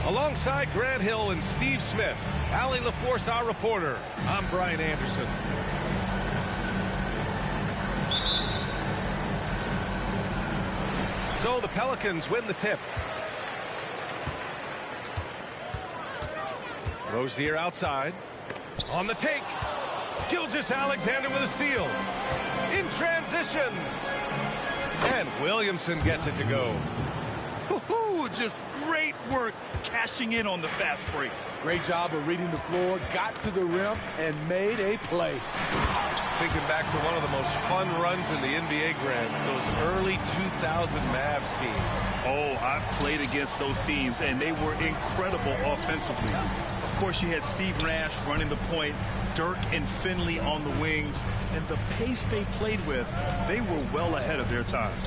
Alongside Grant Hill and Steve Smith, Allie LaForce, our reporter. I'm Brian Anderson. So the Pelicans win the tip. Rozier outside. On the take. Gilgeous-Alexander with a steal. In transition. And Williamson gets it to go. Just great work cashing in on the fast break. Great job of reading the floor, got to the rim, and made a play. Thinking back to one of the most fun runs in the NBA, Grant, those early 2000 Mavs teams. Oh, I've played against those teams, and they were incredible offensively. Of course, you had Steve Nash running the point, Dirk and Finley on the wings, and the pace they played with, they were well ahead of their time.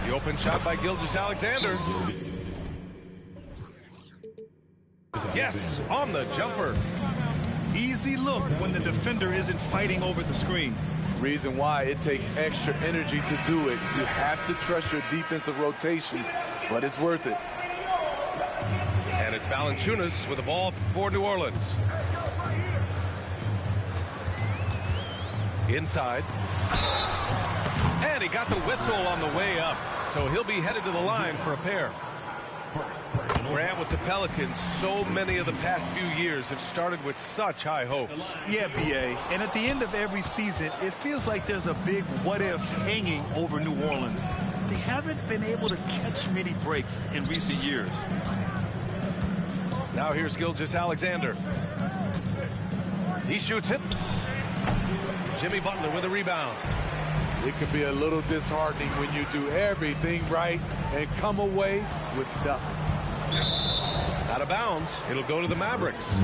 The open shot by Gilgeous-Alexander. Yes, on the jumper. Easy look when the defender isn't fighting over the screen. Reason why it takes extra energy to do it. You have to trust your defensive rotations, but it's worth it. And it's Valanciunas with the ball for New Orleans. Inside. And he got the whistle on the way up. So he'll be headed to the line for a pair. Grant, with the Pelicans, so many of the past few years have started with such high hopes. Yeah, B.A. And at the end of every season, it feels like there's a big what-if hanging over New Orleans. They haven't been able to catch many breaks in recent years. Now here's Gilgeous-Alexander. He shoots it. Jimmy Butler with a rebound. It can be a little disheartening when you do everything right and come away with nothing. Out of bounds. It'll go to the Mavericks.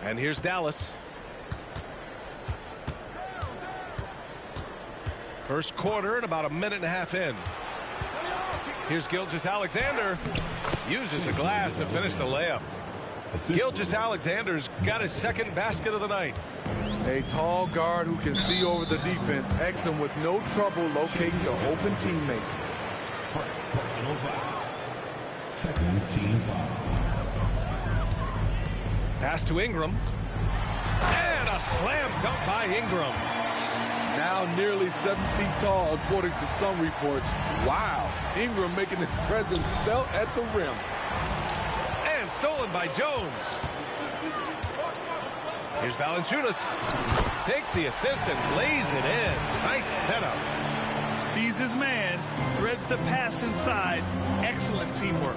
And here's Dallas. First quarter and about a minute and a half in. Here's Gilgeous-Alexander. Uses the glass to finish the layup. Gilgeous-Alexander's got his second basket of the night. A tall guard who can see over the defense, excellent with no trouble locating the open teammate. Personal foul. Second team foul. Pass to Ingram. And a slam dunk by Ingram. Now nearly 7 feet tall, according to some reports. Wow, Ingram making his presence felt at the rim. And stolen by Jones. Here's Valanciunas. Takes the assist and lays it in. Nice setup. Sees his man, threads the pass inside. Excellent teamwork.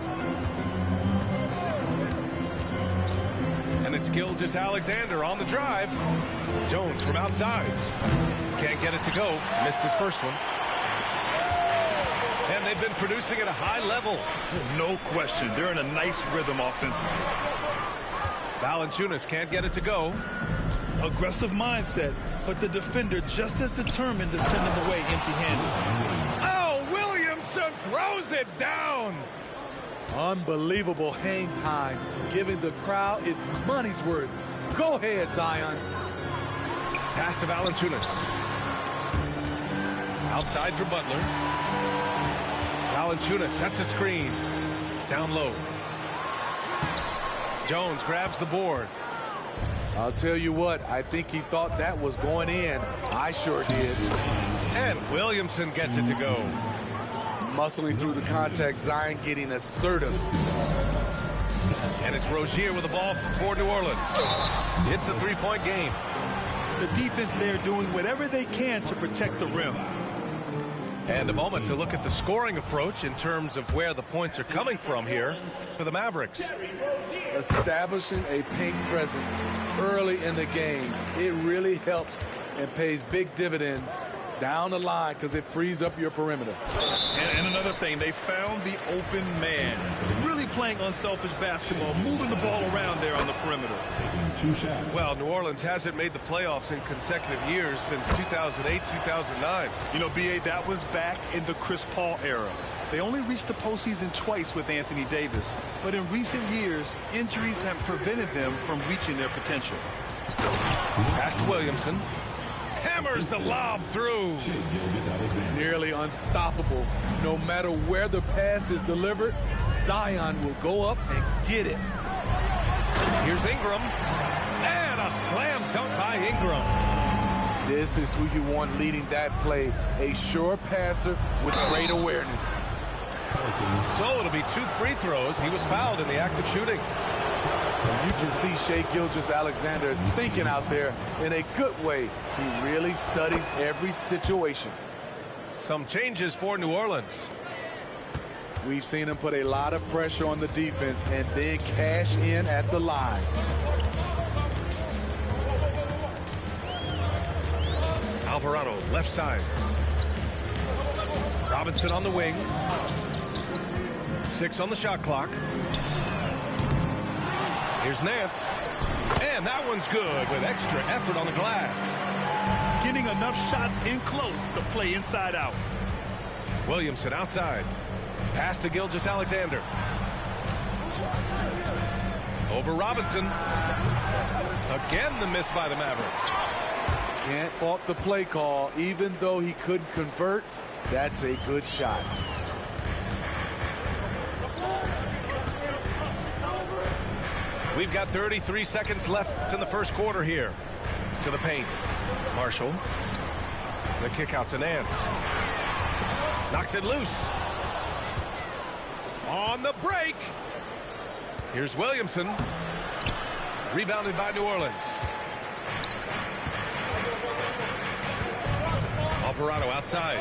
And it's Gilgeous-Alexander on the drive. Jones from outside. Can't get it to go. Missed his first one. And they've been producing at a high level. No question. They're in a nice rhythm offensively. Valanciunas can't get it to go. Aggressive mindset, but the defender just as determined to send him away empty-handed. Oh, Williamson throws it down. Unbelievable hang time, giving the crowd its money's worth. Go ahead, Zion. Pass to Valanciunas. Outside for Butler. Valanciunas sets a screen. Down low. Jones grabs the board. I'll tell you what, I think he thought that was going in. I sure did. And Williamson gets it to go. Muscling through the contact, Zion getting assertive. And it's Rozier with the ball for New Orleans. It's a three-point game. The defense there doing whatever they can to protect the rim. And a moment to look at the scoring approach in terms of where the points are coming from here for the Mavericks. Establishing a paint presence early in the game, it really helps and pays big dividends down the line because it frees up your perimeter. And another thing, they found the open man. Really playing unselfish basketball, moving the ball around there on the perimeter. Well, New Orleans hasn't made the playoffs in consecutive years since 2008, 2009. You know, B.A., that was back in the Chris Paul era. They only reached the postseason twice with Anthony Davis, but in recent years, injuries have prevented them from reaching their potential. Pass to Williamson. Hammers the lob through. Nearly unstoppable. No matter where the pass is delivered, Zion will go up and get it. Here's Ingram. And a slam dunk by Ingram. This is who you want leading that play. A sure passer with great awareness. So it'll be 2 free throws. He was fouled in the act of shooting. You can see Shai Gilgeous-Alexander thinking out there in a good way. He really studies every situation. Some changes for New Orleans. We've seen him put a lot of pressure on the defense and then cash in at the line. Alvarado, left side. Robinson on the wing. 6 on the shot clock. Here's Nance. And that one's good with extra effort on the glass. Getting enough shots in close to play inside out. Williamson outside. Pass to Gilgeous-Alexander. Over Robinson. Again the miss by the Mavericks. Can't fault the play call. Even though he couldn't convert, that's a good shot. We've got 33 seconds left in the first quarter here. To the paint. Marshall. The kick out to Nance. Knocks it loose. On the break. Here's Williamson. Rebounded by New Orleans. Alvarado outside.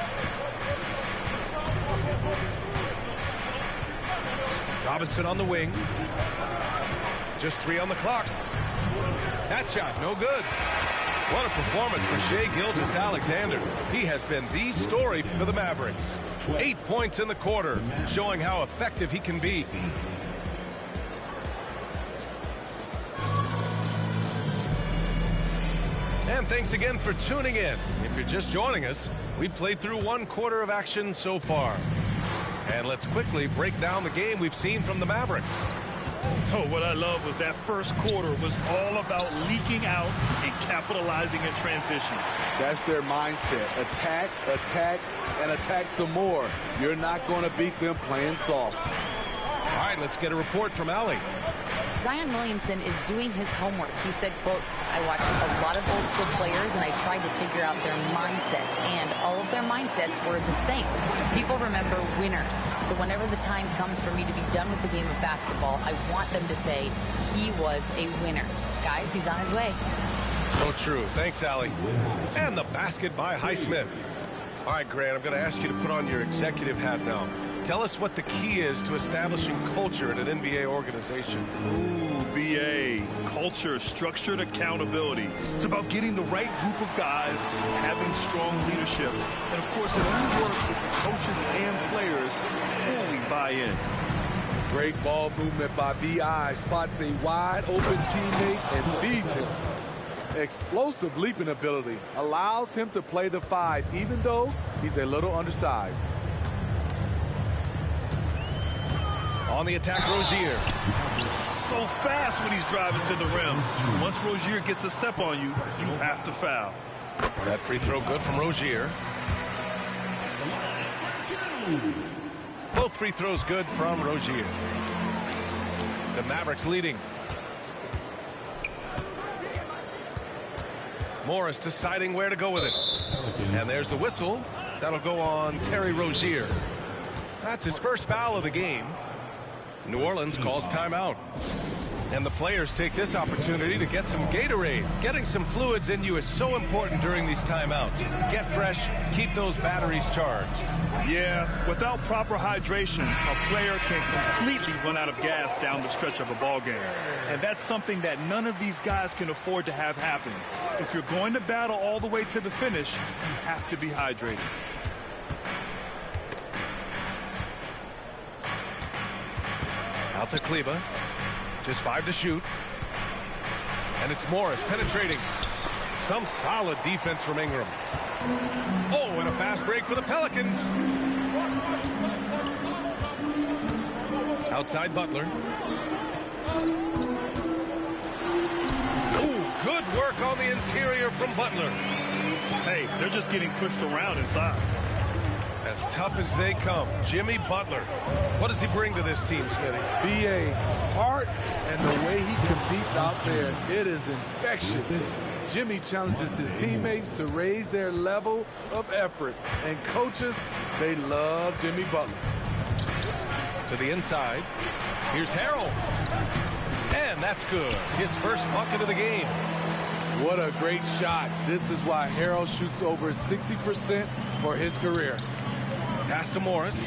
Robinson on the wing. Just 3 on the clock. That shot, no good. What a performance for Shai Gilgeous-Alexander. He has been the story for the Mavericks. 8 points in the quarter, showing how effective he can be. And thanks again for tuning in. If you're just joining us, we've played through 1 quarter of action so far. And let's quickly break down the game we've seen from the Mavericks. Oh, what I love was that first quarter was all about leaking out and capitalizing in transition. That's their mindset. Attack, attack, and attack some more. You're not going to beat them playing soft. All right, let's get a report from Allie. Zion Williamson is doing his homework. He said, quote, I watched a lot of old school players and I tried to figure out their mindsets, and all of their mindsets were the same. People remember winners. So whenever the time comes for me to be done with the game of basketball, I want them to say he was a winner. Guys, he's on his way. So true. Thanks, Allie. And the basket by Highsmith. All right, Grant, I'm going to ask you to put on your executive hat now. Tell us what the key is to establishing culture in an NBA organization. Ooh, BA. Culture, structured accountability. It's about getting the right group of guys, having strong leadership. And, of course, it only works if the coaches and players fully buy in. Great ball movement by B.I. Spots a wide open teammate and feeds him. Explosive leaping ability allows him to play the 5, even though he's a little undersized. On the attack, Rozier. So fast when he's driving to the rim. Once Rozier gets a step on you, you have to foul. That free throw good from Rozier. Both free throws good from Rozier. The Mavericks leading. Morris deciding where to go with it. And there's the whistle. That'll go on Terry Rozier. That's his first foul of the game. New Orleans calls timeout. And the players take this opportunity to get some Gatorade. Getting some fluids in you is so important during these timeouts. Get fresh, keep those batteries charged. Yeah, without proper hydration, a player can completely run out of gas down the stretch of a ball game. And that's something that none of these guys can afford to have happen. If you're going to battle all the way to the finish, you have to be hydrated. Out to Kleba. Just 5 to shoot. And it's Morris penetrating. Some solid defense from Ingram. Oh, and a fast break for the Pelicans. Outside Butler. Ooh, good work on the interior from Butler. Hey, they're just getting pushed around inside. As tough as they come, Jimmy Butler. What does he bring to this team, Smitty? BA, heart and the way he competes out there, it is infectious. Jimmy challenges his teammates to raise their level of effort. And coaches, they love Jimmy Butler. To the inside. Here's Harrell. And that's good. His first bucket of the game. What a great shot. This is why Harrell shoots over 60% for his career. Pass to Morris.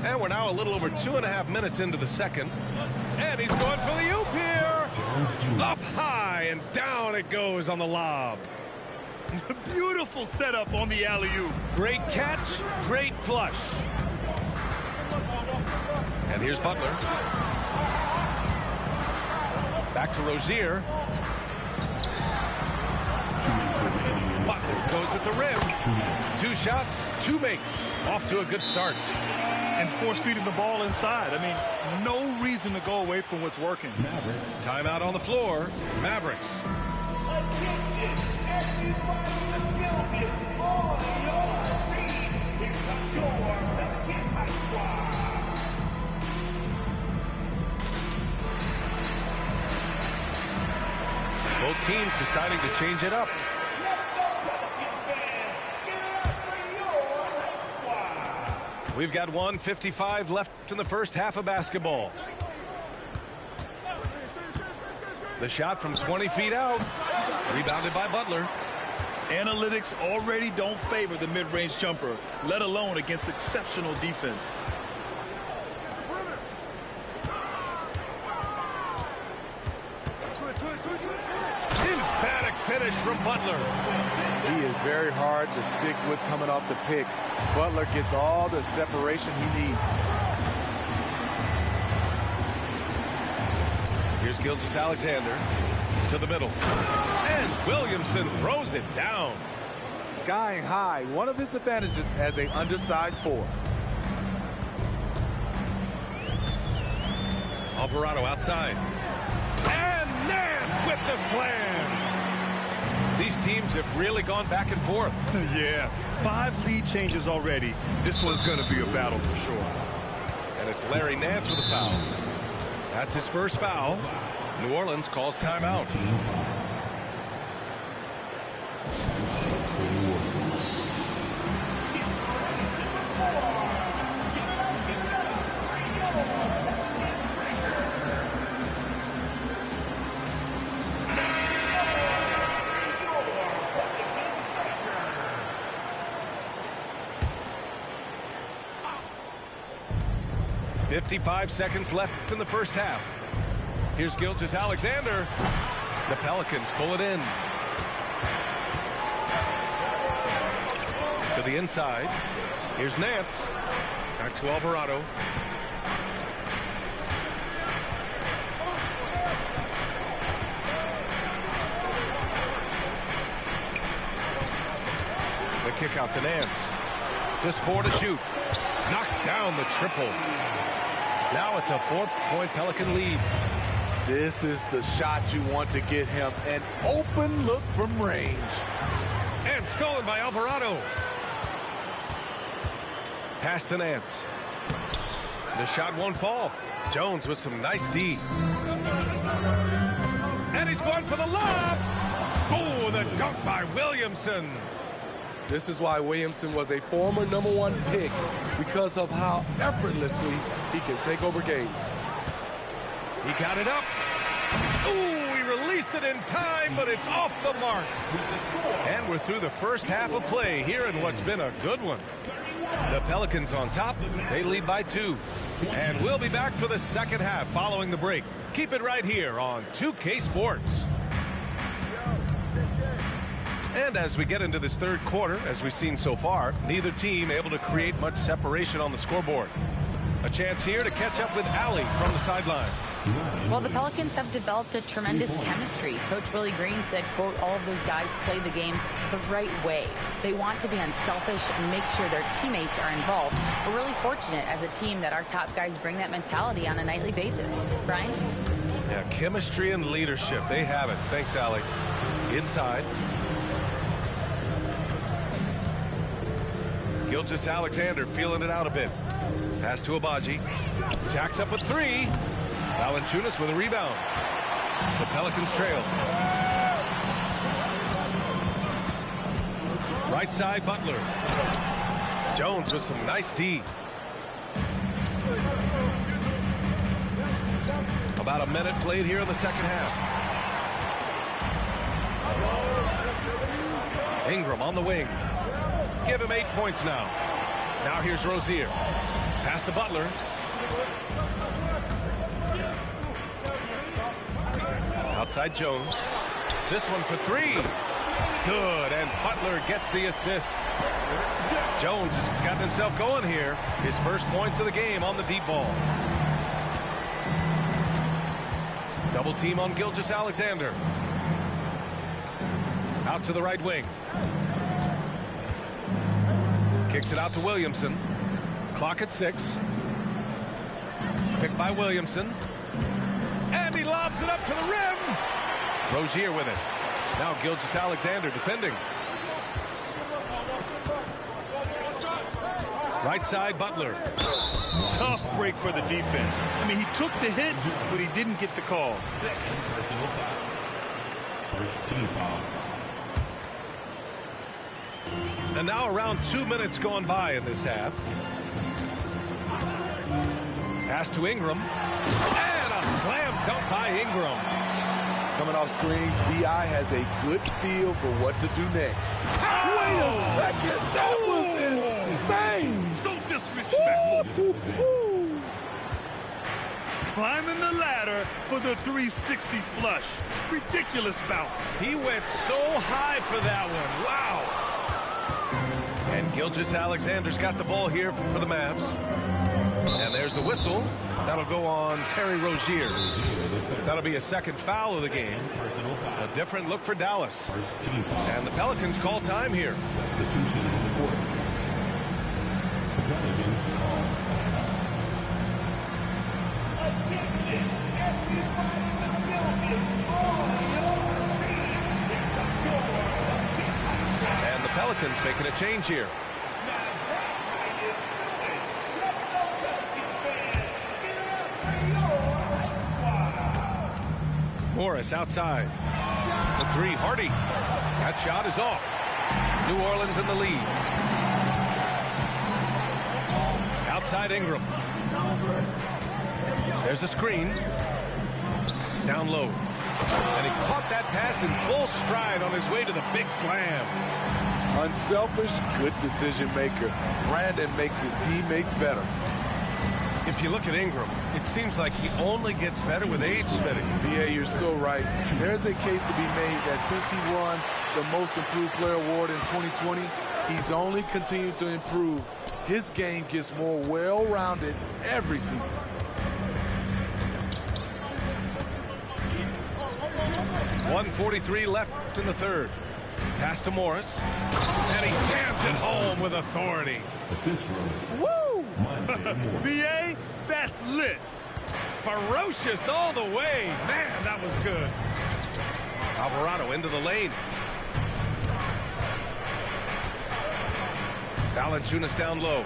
And we're now a little over 2.5 minutes into the second. And he's going for the oop here. Up high and down it goes on the lob. Beautiful setup on the alley-oop. Great catch, great flush. And here's Butler. Back to Rozier. Butler goes at the rim. 2 shots, 2 makes. Off to a good start. And force feeding the ball inside. I mean, no reason to go away from what's working. Timeout on the floor. Mavericks. Both teams deciding to change it up. We've got 1:55 left in the first half of basketball. The shot from 20 feet out. Rebounded by Butler. Analytics already don't favor the mid-range jumper, let alone against exceptional defense. Emphatic finish from Butler. He is very hard to stick with coming off the pick. Butler gets all the separation he needs. Here's Gilgeous-Alexander to the middle. And Williamson throws it down. Skying high, one of his advantages as an undersized 4. Alvarado outside. And Nance with the slam. These teams have really gone back and forth. Yeah, 5 lead changes already. This one's going to be a battle for sure. And it's Larry Nance with a foul. That's his first foul. New Orleans calls timeout. 55 seconds left in the first half. Here's Gilgeous-Alexander. The Pelicans pull it in. To the inside. Here's Nance. Back to Alvarado. The kick out to Nance. Just 4 to shoot. Knocks down the triple. Now it's a 4-point Pelican lead. This is the shot you want to get him. An open look from range. And stolen by Alvarado. Pass to Nance. The shot won't fall. Jones with some nice D. And he's going for the lob. Oh, the dunk by Williamson. This is why Williamson was a former #1 pick, because of how effortlessly he can take over games. He got it up. Ooh, he released it in time, but it's off the mark. And we're through the first half of play here in what's been a good one. The Pelicans on top. They lead by 2. And we'll be back for the second half following the break. Keep it right here on 2K Sports. And as we get into this third quarter, as we've seen so far, neither team able to create much separation on the scoreboard. A chance here to catch up with Allie from the sidelines. Well, the Pelicans have developed a tremendous chemistry. Coach Willie Green said, quote, all of those guys play the game the right way. They want to be unselfish and make sure their teammates are involved. We're really fortunate as a team that our top guys bring that mentality on a nightly basis. Brian? Yeah, chemistry and leadership. They have it. Thanks, Allie. Inside. Gilgeous-Alexander feeling it out a bit. Pass to Abaji. Jacks up a 3. Valanciunas with a rebound. The Pelicans trail. Right side, Butler. Jones with some nice D. About a minute played here in the second half. Ingram on the wing. Give him 8 points now. Now here's Rozier. Pass to Butler. Outside Jones. This one for 3. Good, and Butler gets the assist. Jones has gotten himself going here. His first points of the game on the deep ball. Double team on Gilgeous-Alexander. Out to the right wing. Kicks it out to Williamson. Clock at 6. Picked by Williamson. And he lobs it up to the rim. Rozier with it. Now Gilgeous-Alexander defending. Right side, Butler. Tough break for the defense. I mean, he took the hit, but he didn't get the call. First team foul. And now around 2 minutes gone by in this half. Pass to Ingram. And a slam dunk by Ingram. Coming off screens, B.I. has a good feel for what to do next. Wait a second. That was insane. So disrespectful. Climbing the ladder for the 360 flush. Ridiculous bounce. He went so high for that one. Wow. And Gilgeous-Alexander's got the ball here for the Mavs. And there's the whistle. That'll go on Terry Rozier. That'll be a second foul of the game. A different look for Dallas. And the Pelicans call time here. And the Pelicans making a change here. Morris outside. The 3, Hardy. That shot is off. New Orleans in the lead. Outside Ingram. There's a screen. Down low. And he caught that pass in full stride on his way to the big slam. Unselfish, good decision maker. Brandon makes his teammates better. If you look at Ingram, it seems like he only gets better with age, Smitty. Yeah, you're so right. There's a case to be made that since he won the Most Improved Player Award in 2020, he's only continued to improve. His game gets more well-rounded every season. .143 left in the third. Pass to Morris. And he jams it home with authority. Assist row. Woo! B.A., that's lit. Ferocious all the way. Man, that was good. Alvarado into the lane. Valanciunas down low.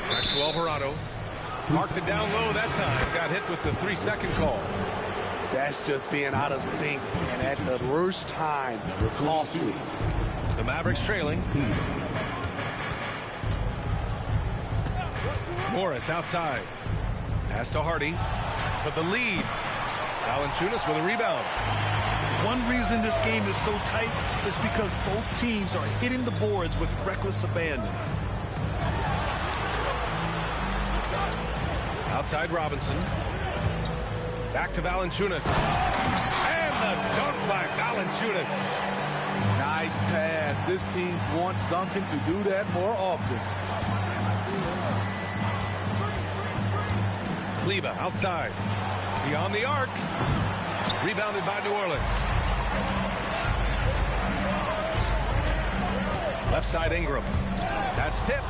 Back to Alvarado. Marked it down low that time. Got hit with the 3-second call. That's just being out of sync and at the worst time, costly. The The Mavericks trailing. Morris outside. Pass to Hardy for the lead. Valanciunas with a rebound. One reason this game is so tight is because both teams are hitting the boards with reckless abandon. Outside Robinson. Back to Valanciunas. And the dunk by Valanciunas. Nice pass. This team wants Duncan to do that more often. Kleba outside. Beyond the arc. Rebounded by New Orleans. Left side Ingram. That's tipped.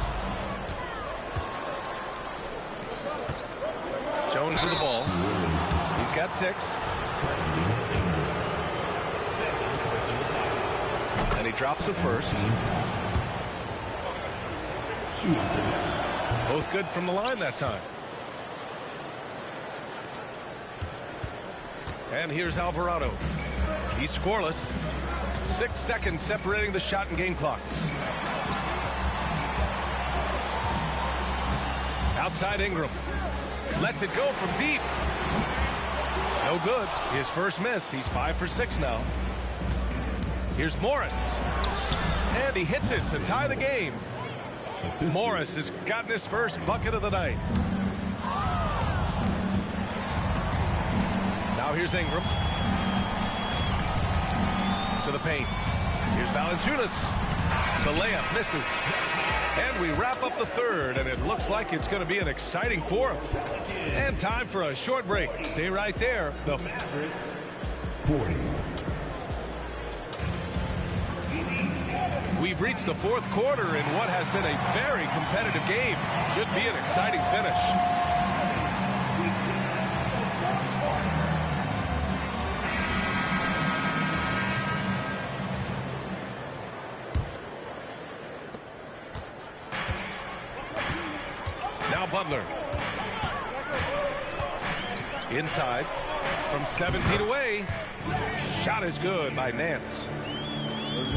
Jones with the ball. He's got 6. And he drops it first. Both good from the line that time. And here's Alvarado. He's scoreless. 6 seconds separating the shot and game clocks. Outside Ingram. Lets it go from deep. No good. His first miss. He's 5 for 6 now. Here's Morris. And he hits it to tie the game. Morris has gotten his first bucket of the night. Now here's Ingram. To the paint. Here's Valanciunas. The layup misses. And we wrap up the third, and it looks like it's going to be an exciting fourth. And time for a short break. Stay right there. The 40. We've reached the fourth quarter in what has been a very competitive game. Should be an exciting finish. Now Butler. Inside. From 7 feet away. Shot is good by Nance.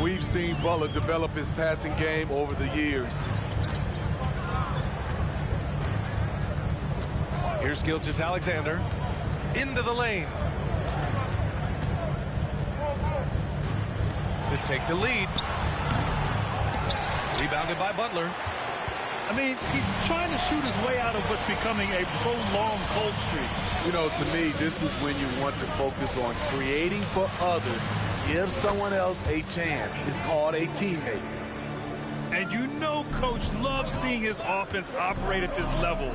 We've seen Butler develop his passing game over the years. Here's Gilgeous-Alexander. Into the lane. To take the lead. Rebounded by Butler. I mean, he's trying to shoot his way out of what's becoming a prolonged cold streak. You know, to me, this is when you want to focus on creating for others. Give someone else a chance. It's called a teammate. And you know Coach loves seeing his offense operate at this level.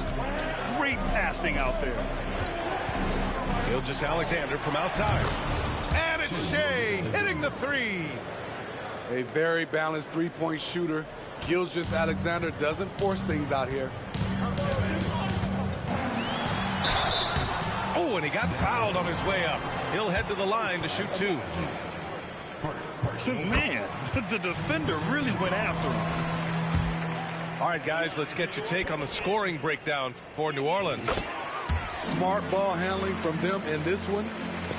Great passing out there. Gilgeous-Alexander from outside. And it's Shea hitting the three. A very balanced three-point shooter. Gilgeous-Alexander doesn't force things out here. Oh, and he got fouled on his way up. He'll head to the line to shoot 2. Man, the defender really went after him. All right, guys, let's get your take on the scoring breakdown for New Orleans. Smart ball handling from them in this one.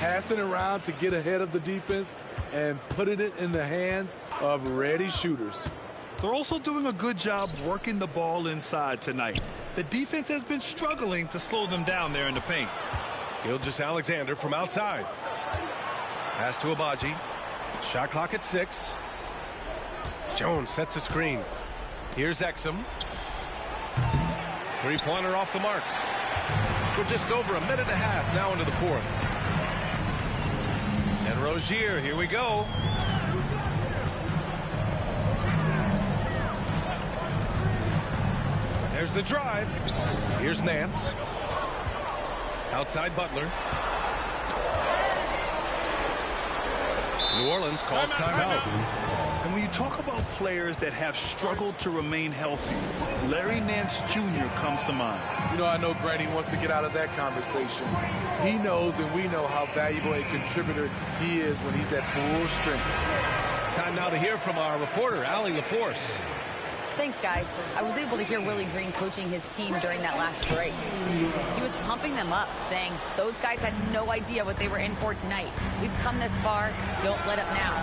Passing around to get ahead of the defense and putting it in the hands of ready shooters. They're also doing a good job working the ball inside tonight. The defense has been struggling to slow them down there in the paint. Gilgeous-Alexander from outside. Pass to Abaji. Shot clock at 6. Jones sets a screen. Here's Exum. Three-pointer off the mark. We're just over a minute and a half now into the fourth. And Rozier, here we go. There's the drive. Here's Nance. Outside Butler. New Orleans calls timeout. And when you talk about players that have struggled to remain healthy, Larry Nance Jr. comes to mind. You know, I know Granny wants to get out of that conversation. He knows and we know how valuable a contributor he is when he's at full strength. Time now to hear from our reporter, Allie LaForce. Thanks, guys. I was able to hear Willie Green coaching his team during that last break. He was was pumping them up, saying those guys had no idea what they were in for tonight. We've come this far. Don't let up now.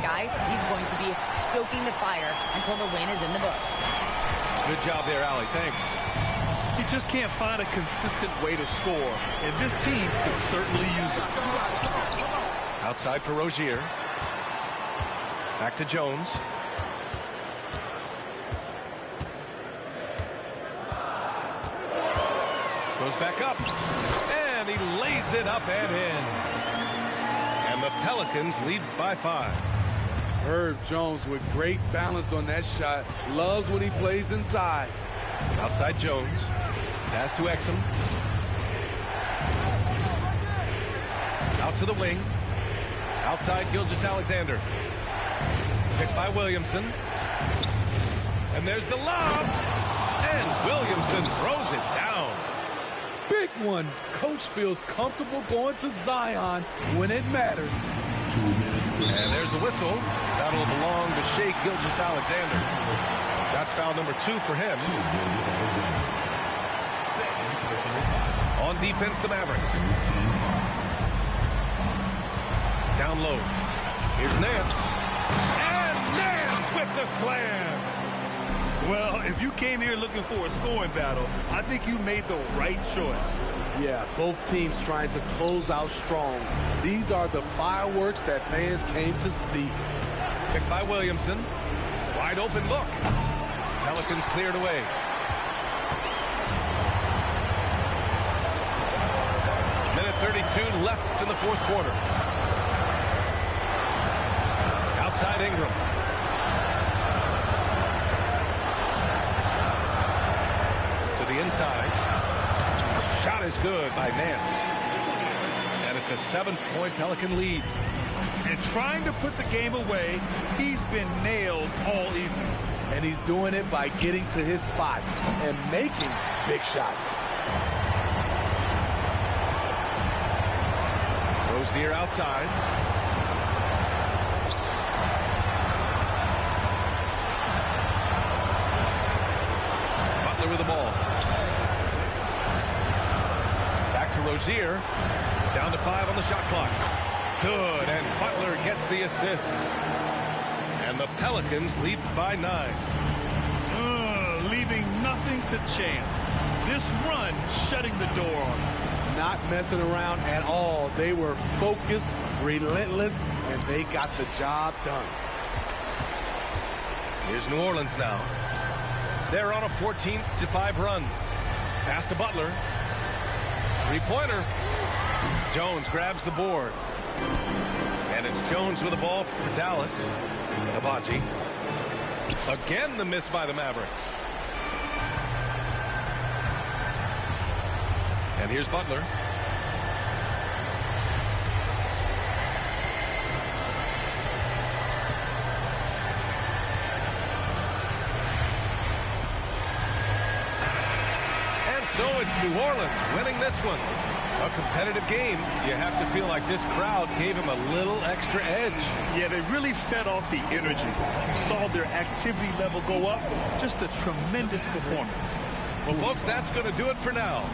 Guys, he's going to be stoking the fire until the win is in the books. Good job there, Allie. Thanks. You just can't find a consistent way to score, and this team could certainly use it. Outside for Rozier. Back to Jones. Goes back up. And he lays it up and in. And the Pelicans lead by 5. Herb Jones with great balance on that shot. Loves when he plays inside. Outside Jones. Pass to Exum. Out to the wing. Outside Gilgeous-Alexander. Picked by Williamson. And there's the lob. And Williamson throws it down. Big one. Coach feels comfortable going to Zion when it matters. And there's a whistle. That'll belong to Shai Gilgeous-Alexander. That's foul number 2 for him. On defense, the Mavericks. Down low. Here's Nance. And Nance with the slam. Well, if you came here looking for a scoring battle, I think you made the right choice. Yeah, both teams trying to close out strong. These are the fireworks that fans came to see. Picked by Williamson. Wide open look. Pelicans cleared away. Minute 32 left in the fourth quarter. Outside Ingram. To the inside. Shot is good by Nance. And it's a 7-point Pelican lead. And trying to put the game away, he's been nails all evening. And he's doing it by getting to his spots and making big shots. Rozier outside. Butler with the ball. Back to Rozier. Down to 5 on the shot clock. Good, and Butler gets the assist. And the Pelicans lead by 9. Leaving nothing to chance. This run shutting the door on them. Not messing around at all. They were focused, relentless, and they got the job done. Here's New Orleans now. They're on a 14-5 run. Pass to Butler. Three-pointer. Jones grabs the board. And it's Jones with the ball for Dallas. Abaji. Again the miss by the Mavericks. And here's Butler. And so it's New Orleans winning this one. A competitive game. You have to feel like this crowd gave him a little extra edge. Yeah, they really fed off the energy. You saw their activity level go up. Just a tremendous performance. Well, folks, that's going to do it for now.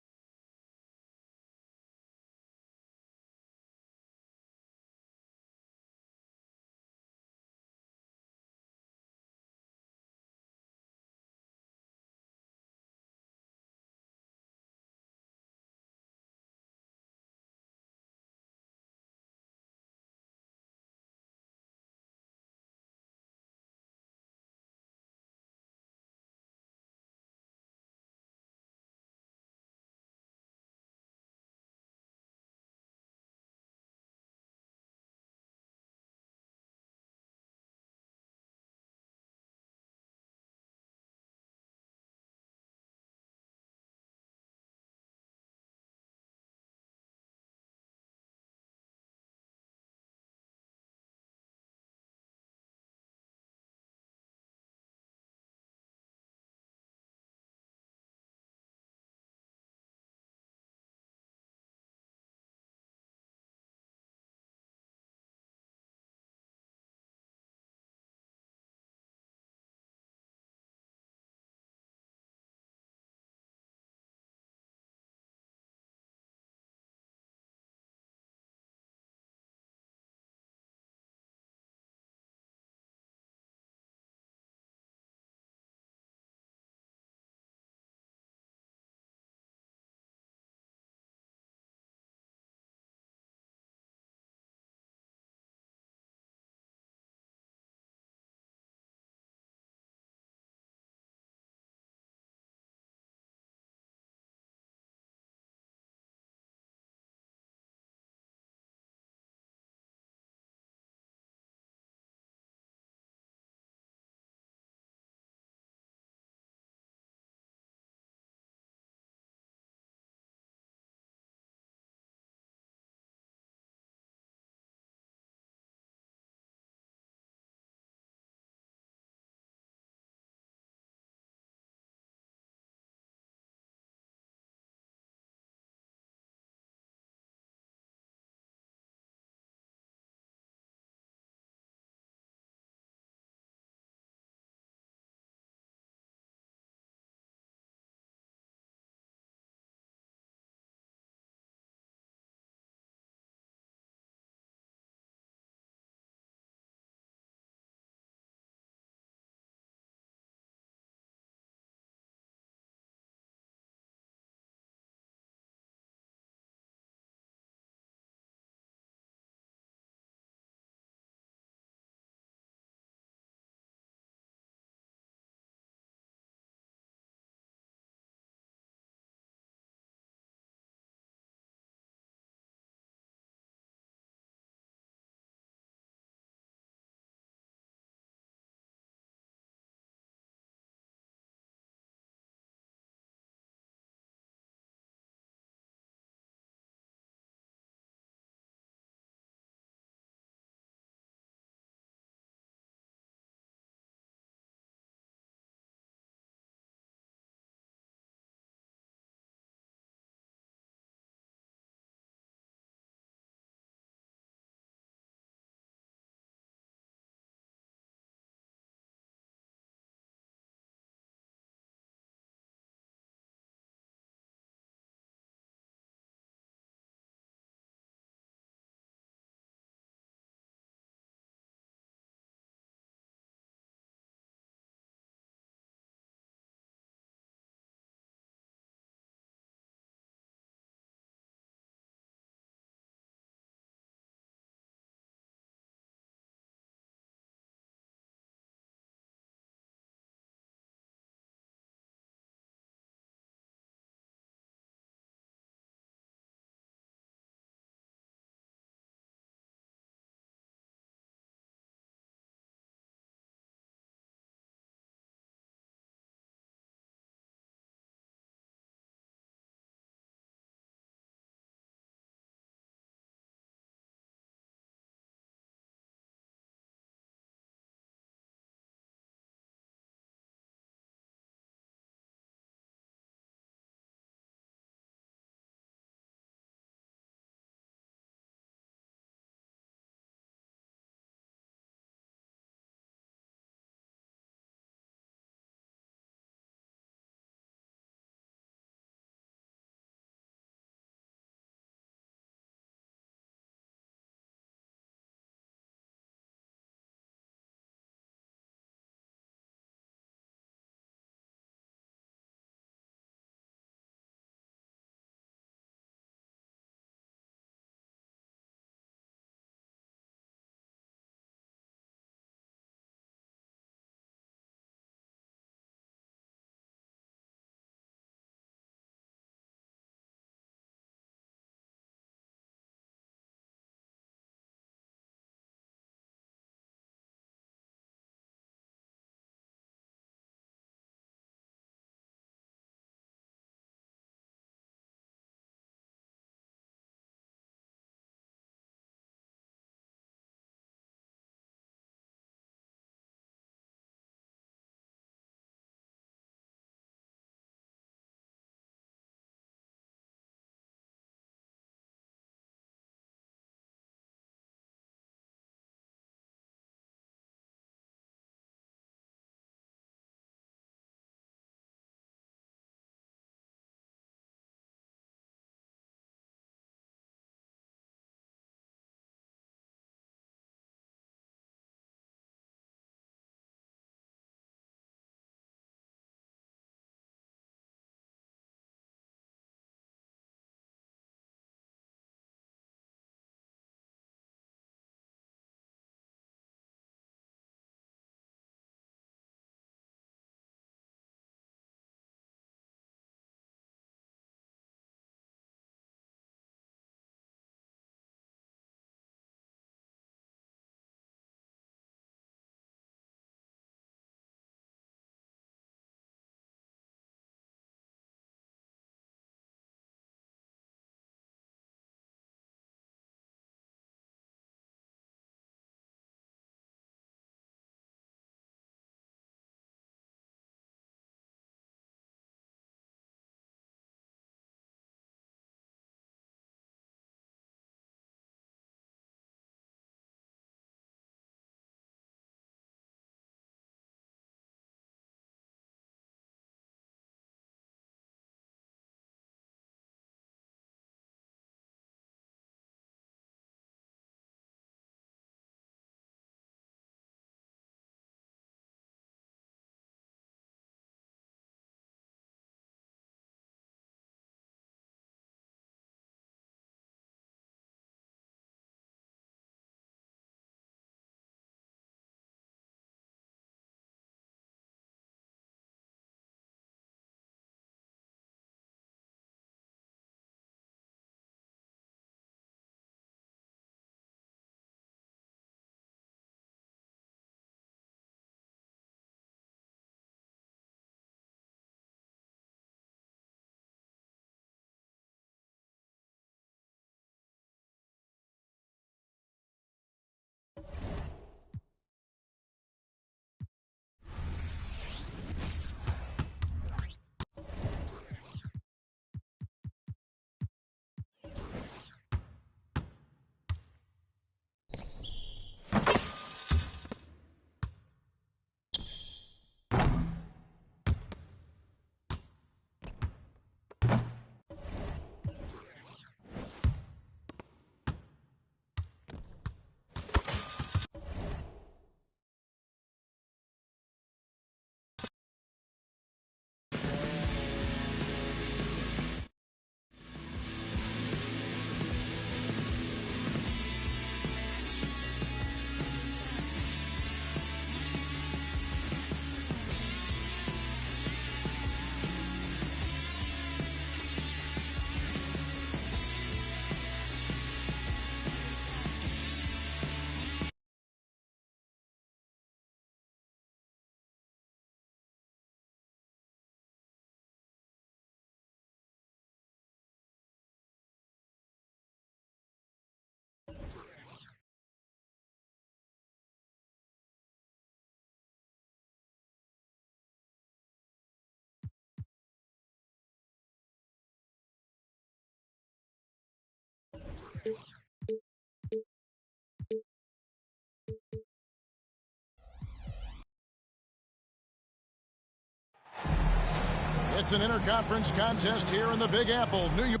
It's an interconference contest here in the Big Apple, New York.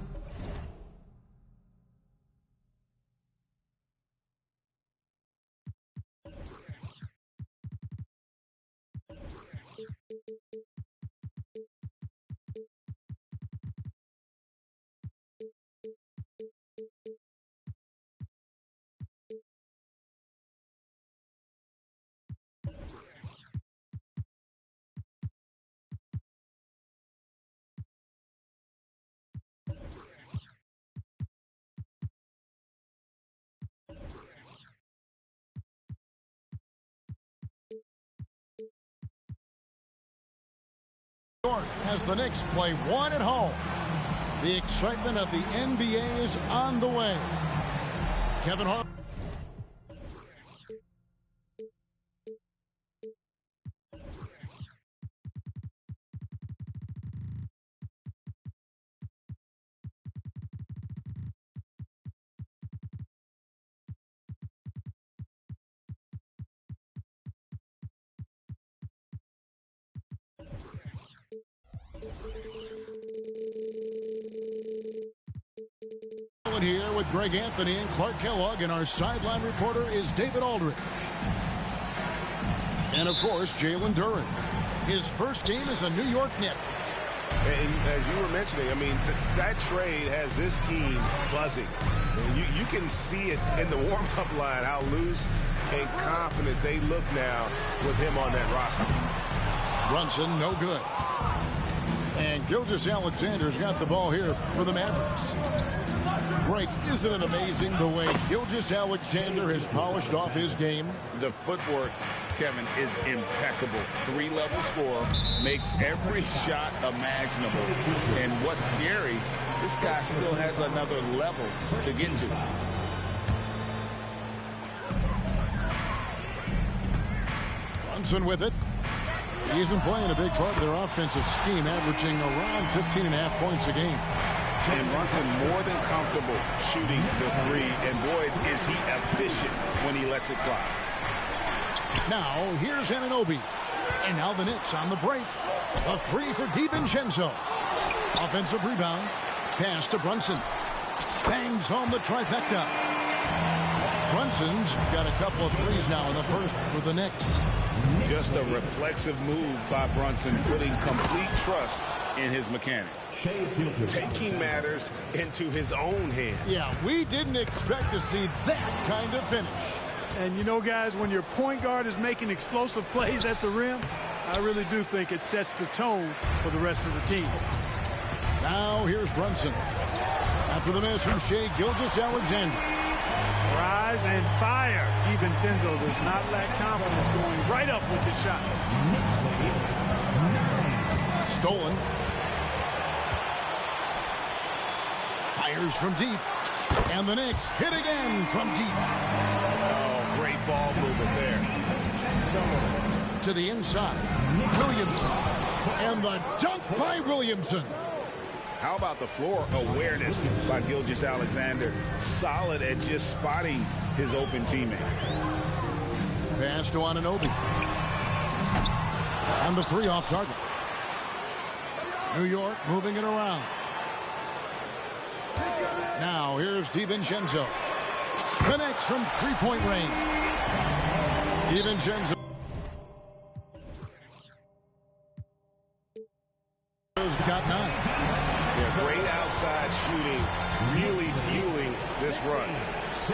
As the Knicks play one at home. The excitement of the NBA is on the way. Kevin Hart. Here with Greg Anthony and Clark Kellogg, and our sideline reporter is David Aldridge. And of course, Jalen Duren. His first game as a New York Knick. And as you were mentioning, I mean, that trade has this team buzzing. You can see it in the warm-up line, how loose and confident they look now with him on that roster. Brunson, no good. And Gilgeous-Alexander's got the ball here for the Mavericks. Greg, isn't it amazing the way Gilgeous-Alexander has polished off his game? The footwork, Kevin, is impeccable. Three-level scorer, makes every shot imaginable. And what's scary, this guy still has another level to get to. Brunson with it. He's been playing a big part of their offensive scheme, averaging around 15.5 points a game. And Brunson more than comfortable shooting the three. And boy, is he efficient when he lets it fly. Now, here's Anunoby. And now the Knicks on the break. A three for DiVincenzo. Offensive rebound. Pass to Brunson. Bangs home the trifecta. Brunson's got a couple of threes now in the first for the Knicks. Just a reflexive move by Brunson, putting complete trust in his mechanics. Taking matters into his own hands. Yeah, we didn't expect to see that kind of finish. And you know, guys, when your point guard is making explosive plays at the rim, I really do think it sets the tone for the rest of the team. Now here's Brunson. After the miss from Shai Gilgeous-Alexander. Rise and fire. DiVincenzo does not lack confidence, going right up with the shot. Stolen. Fires from deep. And the Knicks hit again from deep. Oh, great ball movement there. To the inside. Williamson. And the dunk by Williamson. How about the floor awareness by Gilgeous-Alexander? Solid at just spotting his open teammate. Pass to Anunoby. And the three off target. New York moving it around. Now here's DiVincenzo. Connects from three-point range. DiVincenzo got 9. Yeah, great outside shooting, really fueling this run.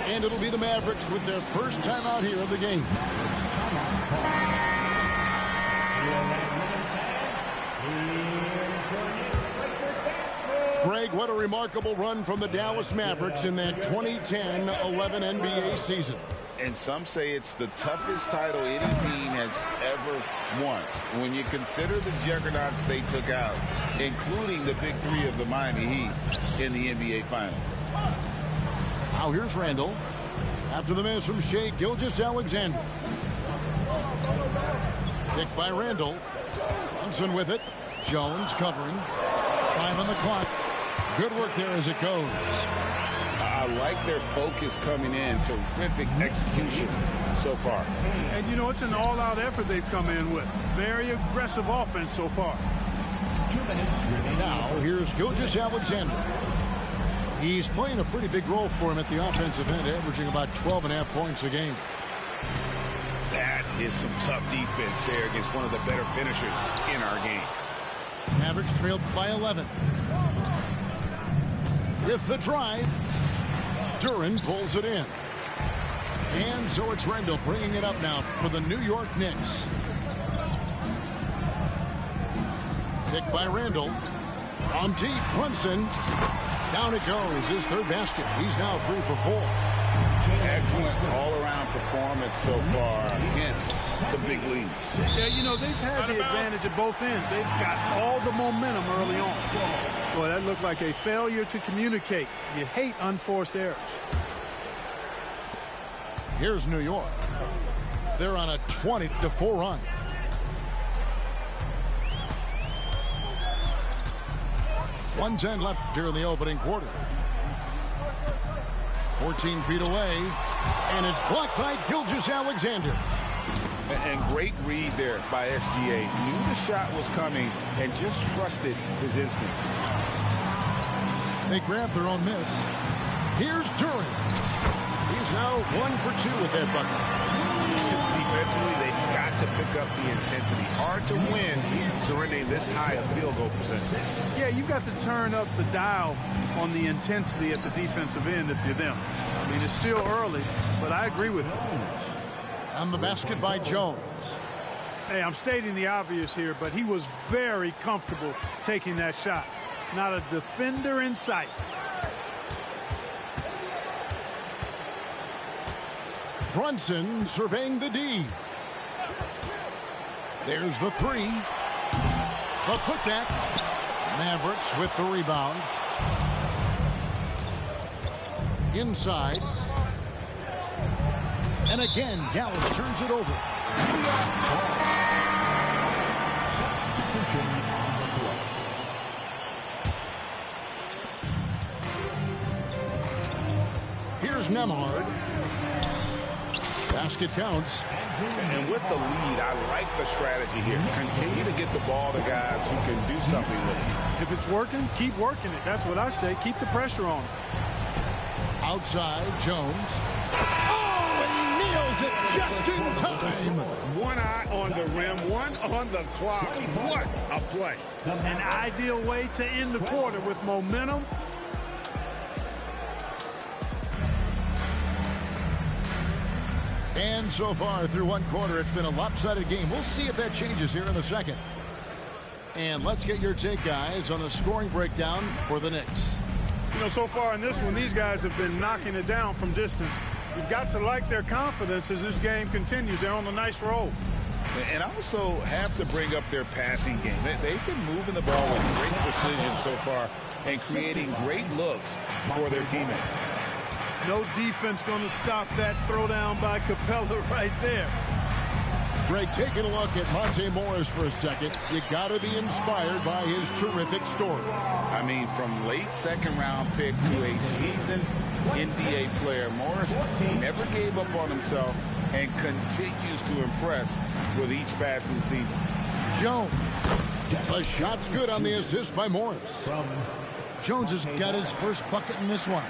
And it'll be the Mavericks with their first time out here in the game. Greg, what a remarkable run from the Dallas Mavericks in that 2010-11 NBA season. And some say it's the toughest title any team has ever won. When you consider the juggernauts they took out, including the big three of the Miami Heat in the NBA Finals. Now here's Randall. After the miss from Shai Gilgeous-Alexander. Picked by Randall. Brunson with it. Jones covering. 5 on the clock. Good work there as it goes. I like their focus coming in. Terrific execution so far. And, you know, it's an all-out effort they've come in with. Very aggressive offense so far. Now, here's Gilgeous-Alexander. He's playing a pretty big role for him at the offensive end, averaging about 12.5 points a game. That is some tough defense there against one of the better finishers in our game. Mavericks trailed by 11. With the drive, Duren pulls it in. And so it's Randall bringing it up now for the New York Knicks. Picked by Randall. From deep, Brunson. Down it goes, his third basket. He's now 3 for 4. Excellent all-around performance so far against the big leagues. Yeah, you know, they've had the advantage at both ends. They've got all the momentum early on. Boy, that looked like a failure to communicate. You hate unforced errors. Here's New York. They're on a 20-4 run. .110 left here in the opening quarter. 14 feet away, and it's blocked by Gilgeous-Alexander. And great read there by SGA. Knew the shot was coming and just trusted his instincts. They grab their own miss. Here's Duren. He's now 1 for 2 with that bucket. Defensively, they've got to pick up the intensity. Hard to win surrendering this high a field goal percentage. Yeah, you've got to turn up the dial on the intensity at the defensive end if you're them. I mean, it's still early, but I agree with you. On the basket by Jones. Hey, I'm stating the obvious here, but he was very comfortable taking that shot. Not a defender in sight. Brunson surveying the D. There's the 3. A putback. Mavericks with the rebound. Inside. And again, Dallas turns it over. Substitution on the play. Here's Nembhard. Basket counts. And with the lead, I like the strategy here. Continue to get the ball to guys who can do something with it. If it's working, keep working it. That's what I say. Keep the pressure on. Outside, Jones. Oh, and nails it just in time. One eye on the rim, one on the clock. What a play. An ideal way to end the quarter with momentum. And so far through one quarter, it's been a lopsided game. We'll see if that changes here in the second. And let's get your take, guys, on the scoring breakdown for the Knicks. You know, so far in this one, these guys have been knocking it down from distance. You've got to like their confidence as this game continues. They're on a nice roll. And also have to bring up their passing game. They've been moving the ball with great precision so far and creating great looks for their teammates. No defense going to stop that throwdown by Capella right there. Greg, taking a look at Monte Morris for a second, you got to be inspired by his terrific story. I mean, from late second-round pick to a seasoned NBA player, Morris never gave up on himself and continues to impress with each passing season. Jones. The shot's good on the assist by Morris. Jones has got his first bucket in this one.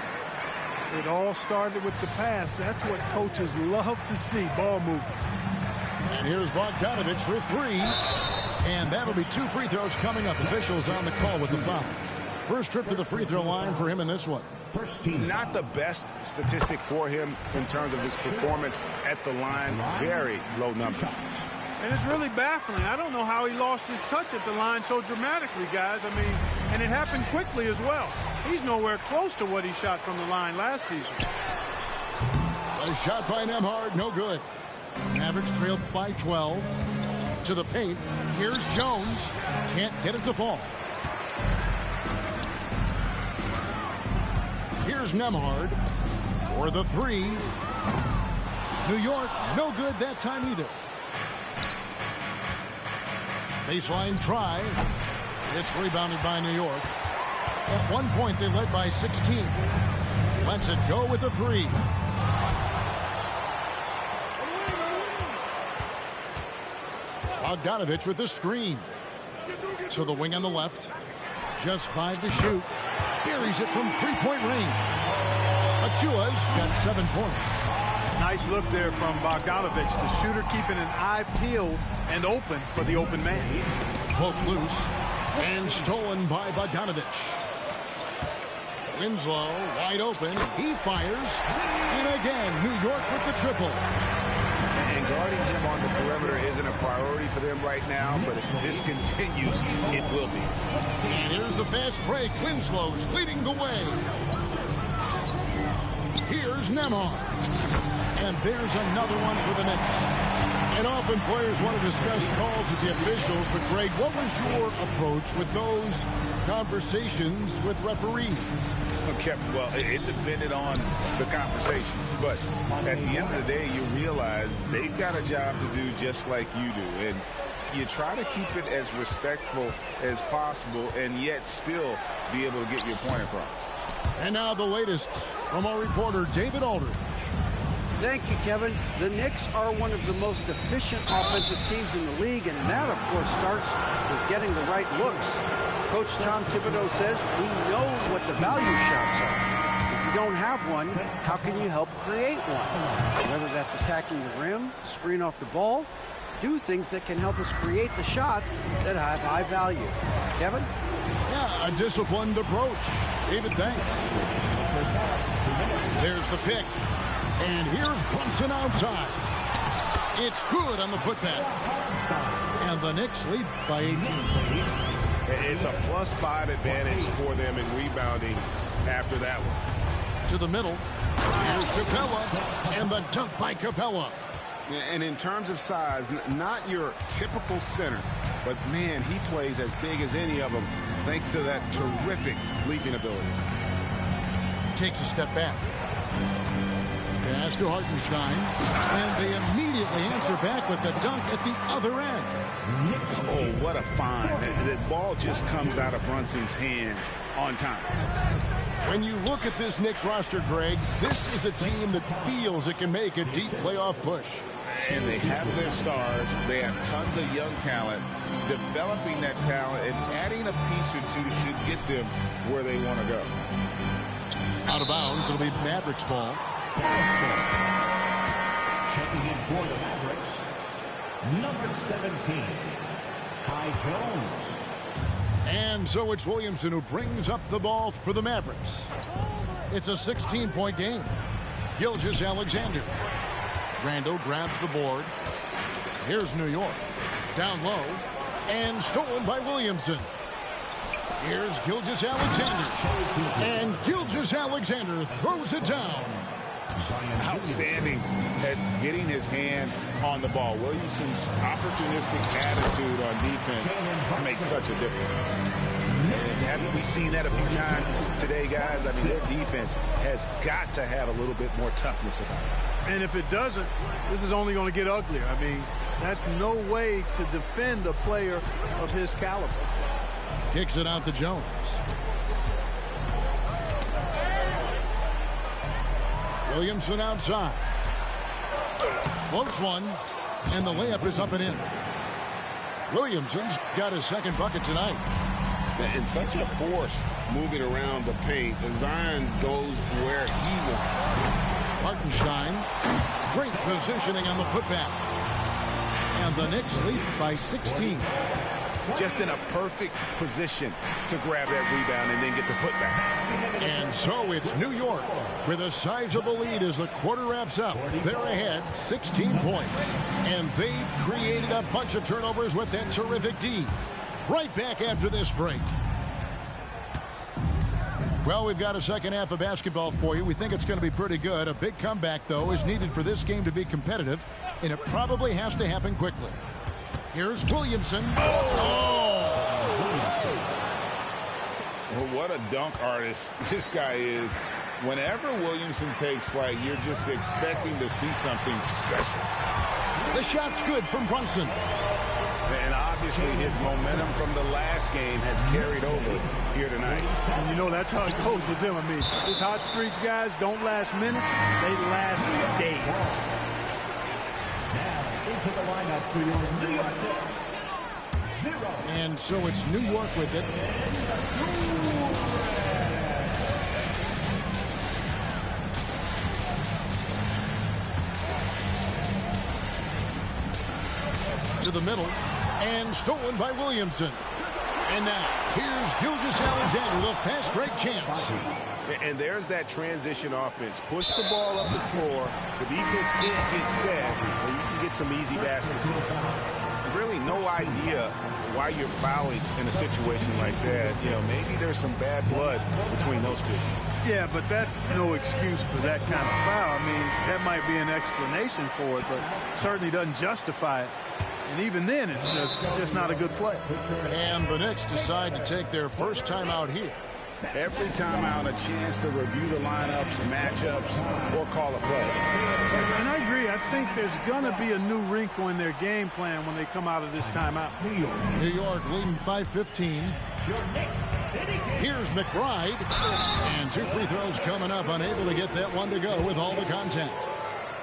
It all started with the pass. That's what coaches love to see, ball movement. And here's Bogdanovich for 3. And that'll be 2 free throws coming up. Officials on the call with the foul. First trip to the free throw line for him in this one. Not the best statistic for him in terms of his performance at the line. Very low numbers. And it's really baffling. I don't know how he lost his touch at the line so dramatically, guys. I mean, and it happened quickly as well. He's nowhere close to what he shot from the line last season. A shot by Nembhard, no good. Mavericks trailed by 12. To the paint. Here's Jones. Can't get it to fall. Here's Nembhard for the 3. New York, no good that time either. Baseline try. It's rebounded by New York. At one point, they led by 16. Lets it go with a 3. Bogdanovich with the screen. To the wing on the left. Just 5 to shoot. Buries it from three-point range. Achua's got 7 points. Nice look there from Bogdanovich, the shooter keeping an eye peeled and open for the open man. Poked loose and stolen by Bogdanovich. Winslow wide open. He fires. And again, New York with the triple. And guarding him on the perimeter isn't a priority for them right now, but if this continues, it will be. And here's the fast break. Winslow's leading the way. Here's Nemar. And there's another one for the Knicks. And often players want to discuss calls with the officials, but Greg, what was your approach with those conversations with referees? Okay, well, it depended on the conversation, but at the end of the day, you realize they've got a job to do just like you do, and you try to keep it as respectful as possible and yet still be able to get your point across. And now the latest from our reporter, David Aldridge. Thank you, Kevin. The Knicks are one of the most efficient offensive teams in the league, and that, of course, starts with getting the right looks. Coach Tom Thibodeau says we know what the value shots are. If you don't have one, how can you help create one? Whether that's attacking the rim, screen off the ball, do things that can help us create the shots that have high value. Kevin? Yeah, a disciplined approach. David, thanks. There's the pick. And here's Brunson outside. It's good on the putback. And the Knicks lead by 18. It's a +5 advantage for them in rebounding after that one. To the middle. Here's Capella. And the dunk by Capella. And in terms of size, not your typical center, but man, he plays as big as any of them thanks to that terrific leaping ability. Takes a step back. Pass to Hartenstein, and they immediately answer back with the dunk at the other end. Oh, what a find. The ball just comes out of Brunson's hands on time. When you look at this Knicks roster, Greg, this is a team that feels it can make a deep playoff push. And they have their stars. They have tons of young talent. Developing that talent and adding a piece or two should get them where they want to go. Out of bounds, it'll be Mavericks ball. Checking in for the Mavericks, number 17, Kai Jones. And so it's Williamson who brings up the ball for the Mavericks. It's a 16-point game. Gilgeous-Alexander. Randall grabs the board. Here's New York. Down low. And stolen by Williamson. Here's Gilgeous-Alexander. And Gilgeous-Alexander throws it down. Outstanding at getting his hand on the ball. Williamson's opportunistic attitude on defense makes such a difference. And haven't we seen that a few times today, guys? I mean, their defense has got to have a little bit more toughness about it. And if it doesn't, this is only going to get uglier. I mean, that's no way to defend a player of his caliber. Kicks it out to Jones. Williamson outside. Floats one, and the layup is up and in. Williamson's got his second bucket tonight. And such a force moving around the paint. Zion goes where he wants. Hartenstein, great positioning on the putback. And the Knicks lead by 16. Just in a perfect position to grab that rebound and then get the putback. And so it's New York with a sizable lead as the quarter wraps up. They're ahead 16 points. And they've created a bunch of turnovers with that terrific D. Right back after this break. Well, we've got a second half of basketball for you. We think it's going to be pretty good. A big comeback, though, is needed for this game to be competitive, and it probably has to happen quickly. Here's Williamson. Oh! Well, what a dunk artist this guy is. Whenever Williamson takes flight, you're just expecting to see something special. The shot's good from Brunson. And obviously his momentum from the last game has carried over here tonight. And you know that's how it goes with him. I mean, his hot streaks, guys, don't last minutes. They last days. Now into the lineup for your New York Knicks, And so it's New York with it. To the middle, and stolen by Williamson. And now, here's Gilgeous-Alexander, the fast break champs. And there's that transition offense. Push the ball up the floor. The defense can't get set, and you can get some easy baskets. Really no idea why you're fouling in a situation like that. You know, maybe there's some bad blood between those two. Yeah, but that's no excuse for that kind of foul. I mean, that might be an explanation for it, but certainly doesn't justify it. And even then, it's just not a good play. And the Knicks decide to take their first time out here. Every timeout, a chance to review the lineups, matchups, or call a play. And I agree. I think there's going to be a new wrinkle in their game plan when they come out of this timeout. New York leading by 15. Here's McBride. And 2 free throws coming up, unable to get that one to go with all the contact.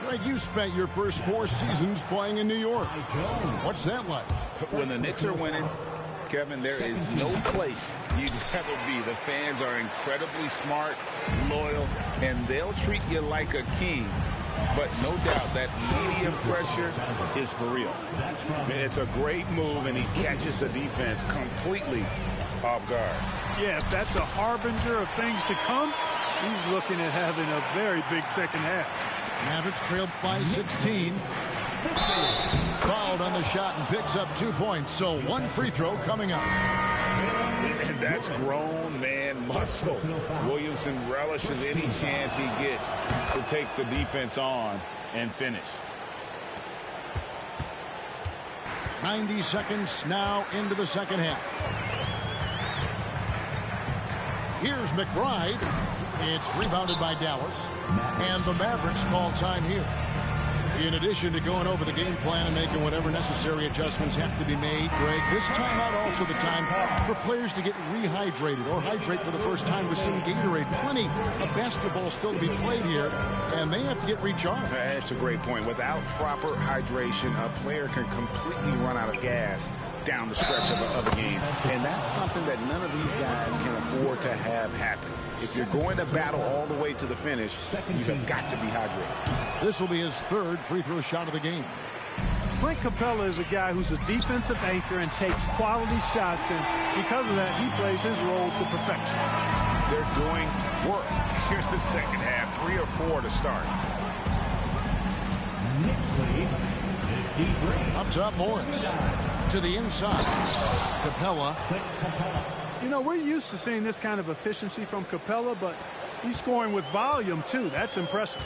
Greg, you spent your first 4 seasons playing in New York. What's that like? When the Knicks are winning, Kevin, there is no place you'd rather be. The fans are incredibly smart, loyal, and they'll treat you like a king. But no doubt that media pressure is for real. It's a great move, and he catches the defense completely off guard. Yeah, if that's a harbinger of things to come, he's looking at having a very big second half. Mavericks trailed by 16. Fouled on the shot and picks up 2 points. So 1 free throw coming up. And that's grown man muscle. Williamson relishes any chance he gets to take the defense on and finish. 90 seconds now into the second half. Here's McBride. It's rebounded by Dallas. And the Mavericks call time here. In addition to going over the game plan and making whatever necessary adjustments have to be made, Greg, this timeout also the time for players to get rehydrated or hydrate for the first time with some Gatorade. Plenty of basketball still to be played here, and they have to get recharged. That's a great point. Without proper hydration, a player can completely run out of gas down the stretch of a game. And that's something that none of these guys can afford to have happen. If you're going to battle all the way to the finish, you have got to be hydrated. This will be his 3rd free throw shot of the game. Clint Capella is a guy who's a defensive anchor and takes quality shots, and because of that, he plays his role to perfection. They're doing work. Here's the second half, 3 or 4 to start. Up top, Morris. To the inside. Capella. You know, we're used to seeing this kind of efficiency from Capella, but he's scoring with volume, too. That's impressive.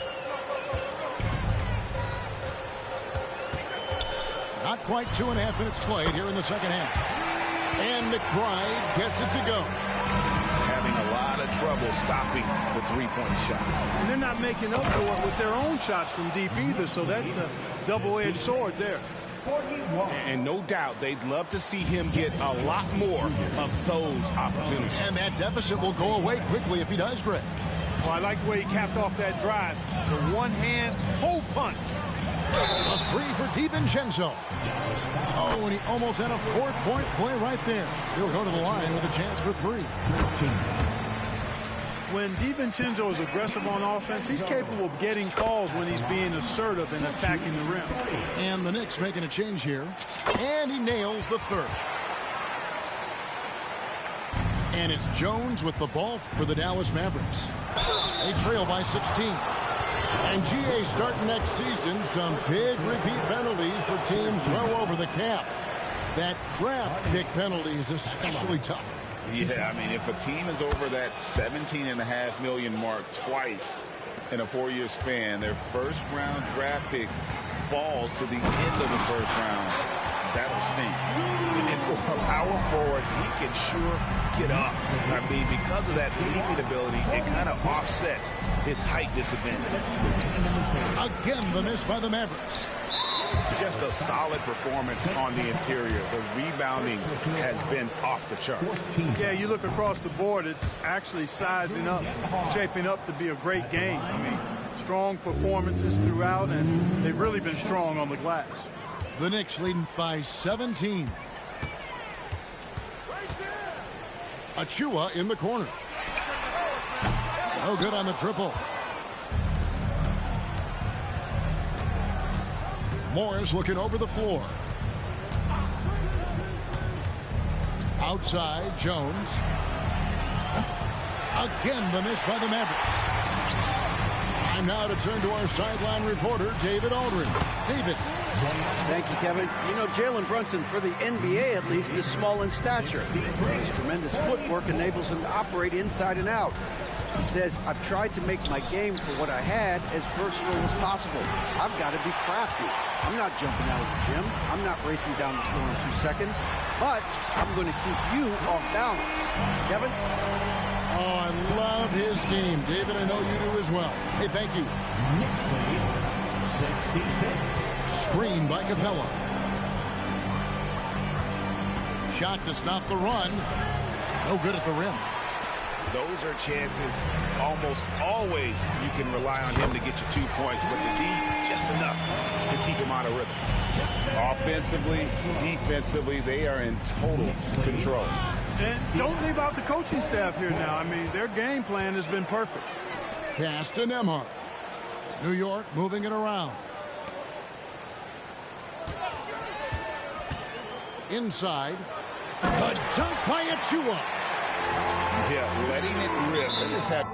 Not quite 2.5 minutes played here in the second half. And McBride gets it to go. Having a lot of trouble stopping the 3-point shot. And they're not making up for it with their own shots from deep either, so that's a double-edged sword there. And no doubt they'd love to see him get a lot more of those opportunities. And that deficit will go away quickly if he does, Greg. Well, I like the way he capped off that drive. The one-hand hole punch. A 3 for DiVincenzo. Oh, and he almost had a 4-point play right there. He'll go to the line with a chance for 3. When DiVincenzo is aggressive on offense, he's capable of getting calls when he's being assertive and attacking the rim. And the Knicks making a change here. And he nails the 3rd. And it's Jones with the ball for the Dallas Mavericks. They trail by 16. And GA starting next season, some big repeat penalties for teams well over the cap. That draft pick penalty is especially tough. Yeah, I mean, if a team is over that $17.5 million mark twice in a 4-year span, their first-round draft pick falls to the end of the first round. That'll sting. And for a power forward, he can sure get up. I mean, because of that leaping ability, it kind of offsets his height disadvantage. Again, the miss by the Mavericks. Just a solid performance on the interior. The rebounding has been off the charts. Yeah, you look across the board, it's actually sizing up, shaping up to be a great game. I mean, strong performances throughout, and they've really been strong on the glass. The Knicks leading by 17. Achua in the corner. No good on the triple. Morris looking over the floor. Outside, Jones. Again, the miss by the Mavericks. Time now to turn to our sideline reporter, David Aldridge. David. Thank you, Kevin. You know, Jalen Brunson, for the NBA at least, is small in stature. His tremendous footwork enables him to operate inside and out. He says, I've tried to make my game for what I had as versatile as possible. I've got to be crafty. I'm not jumping out of the gym. I'm not racing down the floor in 2 seconds. But I'm going to keep you off balance. Kevin? Oh, I love his game. David, I know you do as well. Hey, thank you. Next lead, 66. Screen by Capella. Shot to stop the run. No good at the rim. Those are chances almost always you can rely on him to get you 2 points, but the D, just enough to keep him out of rhythm. Offensively, defensively, they are in total control. And don't leave out the coaching staff here now. I mean, their game plan has been perfect. Pass to Nembhard. New York moving it around. Inside. The dunk by Achua. Yeah, letting it rip. They just have